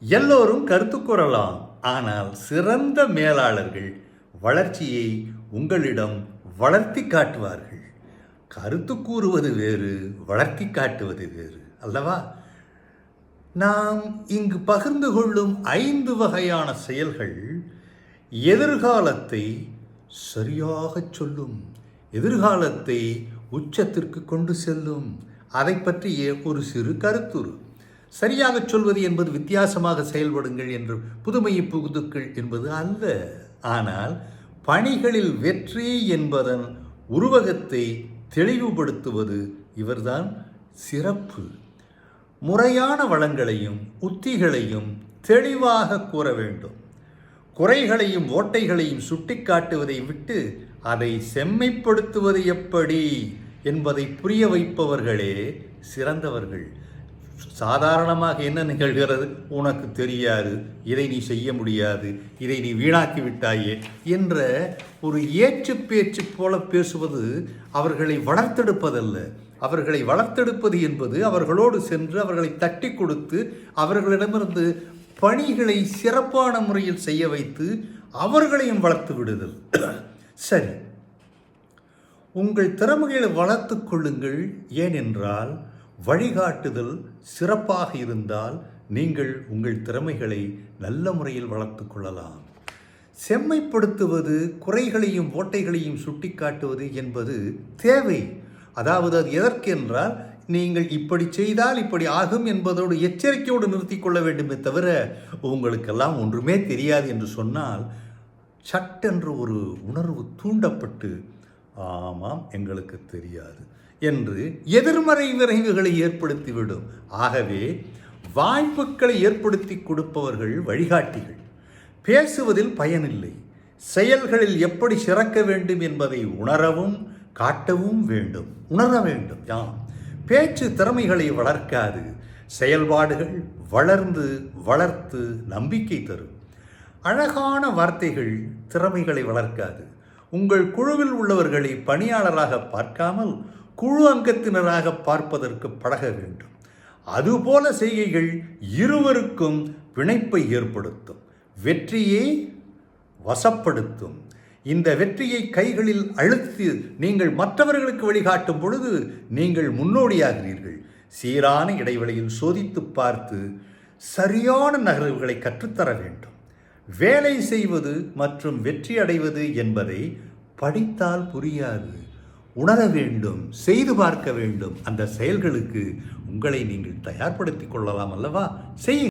எல்லோரும் கருத்து கூறலாம், ஆனால் சிறந்த மேலாளர்கள் வளர்ச்சியை உங்களிடம் வளர்த்தி காட்டுவார்கள். கருத்து கூறுவது வேறு, வளர்த்தி காட்டுவது வேறு அல்லவா? நாம் இங்கு பகிர்ந்து கொள்ளும் 5 வகையான செயல்கள் எதிர்காலத்தை சரியாகச் சொல்லும், எதிர்காலத்தை உச்சத்திற்கு கொண்டு செல்லும். அதை பற்றிய ஒரு சிறு கருத்துரு. சரியாகச் சொல்வது என்பது வித்தியாசமாக செயல்படுங்கள் என்று புதுமையை புகுதுக்கள் என்பது அல்ல. ஆனால் பணிகளில் வெற்றி என்பதன் உருவகத்தை தெளிவுபடுத்துவது இவர்தான் சிறப்பு. முறையான வளங்களையும் உத்திகளையும் தெளிவாக கூற வேண்டும். குறைகளையும் ஓட்டைகளையும் சுட்டிக்காட்டுவதை விட்டு அதை செம்மைப்படுத்துவது எப்படி என்பதை புரிய வைப்பவர்களே சிறந்தவர்கள். சாதாரணமாக என்ன நிகழ்கிறது? உனக்கு தெரியாது, இதை நீ செய்ய முடியாது, இதை நீ வீணாக்கி விட்டாயே என்ற ஒரு ஏற்று பேச்சு போல பேசுவது அவர்களை வளர்த்தெடுப்பதல்ல. அவர்களை வளர்த்தெடுப்பது என்பது அவர்களோடு சென்று அவர்களை தட்டி கொடுத்து அவர்களிடமிருந்து பணிகளை சிறப்பான முறையில் செய்ய வைத்து அவர்களையும் வளர்த்து விடுதல். சரி, உங்கள் திறமைகளை வளர்த்து கொள்ளுங்கள். ஏனென்றால் வழிகாட்டுதல் சிறப்பாக இருந்தால் நீங்கள் உங்கள் திறமைகளை நல்ல முறையில் வளர்த்து கொள்ளலாம். செம்மைப்படுத்துவது, குறைகளையும் ஓட்டைகளையும் சுட்டிக்காட்டுவது என்பது தேவை. அதாவது அது எதற்கென்றால் நீங்கள் இப்படி செய்தால் இப்படி ஆகும் என்பதோடு எச்சரிக்கையோடு நிறுத்தி கொள்ள வேண்டுமே தவிர உங்களுக்கெல்லாம் ஒன்றுமே தெரியாது என்று சொன்னால் சட்டென்று ஒரு உணர்வு தூண்டப்பட்டு ஆமாம் எங்களுக்கு தெரியாது என்று எதிர்மறை விரைவுகளை ஏற்படுத்திவிடும். ஆகவே வாய்ப்புகளை ஏற்படுத்தி கொடுப்பவர்கள் வழிகாட்டிகள். பேசுவதில் பயனில்லை, செயல்களில் எப்படி சிறக்க வேண்டும் என்பதை உணரவும் காட்டவும் வேண்டும், உணர வேண்டும். பேச்சு திறமைகளை வளர்க்காது, செயல்பாடுகள் வளர்த்து நம்பிக்கை தரும். அழகான வார்த்தைகள் திறமைகளை வளர்க்காது. உங்கள் குழுவில் உள்ளவர்களை பணியாளராக பார்க்காமல் குழு அங்கத்தினராக பார்ப்பதற்கு பழக வேண்டும். அதுபோல செய்கைகள் இருவருக்கும் பிணைப்பை ஏற்படுத்தும், வெற்றியை வசப்படுத்தும். இந்த வெற்றியை கைகளில் அழுத்தி நீங்கள் மற்றவர்களுக்கு வழிகாட்டும் பொழுது நீங்கள் முன்னோடியாகிறீர்கள். சீரான இடைவெளியில் சோதித்து பார்த்து சரியான நகர்வுகளை கற்றுத்தர வேண்டும். வேலை செய்வது மற்றும் வெற்றி அடைவது என்பதை படித்தால் புரியாது, உணர வேண்டும், செய்து பார்க்க வேண்டும். அந்த செயல்களுக்கு உங்களை நீங்கள் தயார்படுத்திக் கொள்ளலாம் அல்லவா? செய்யுங்கள்.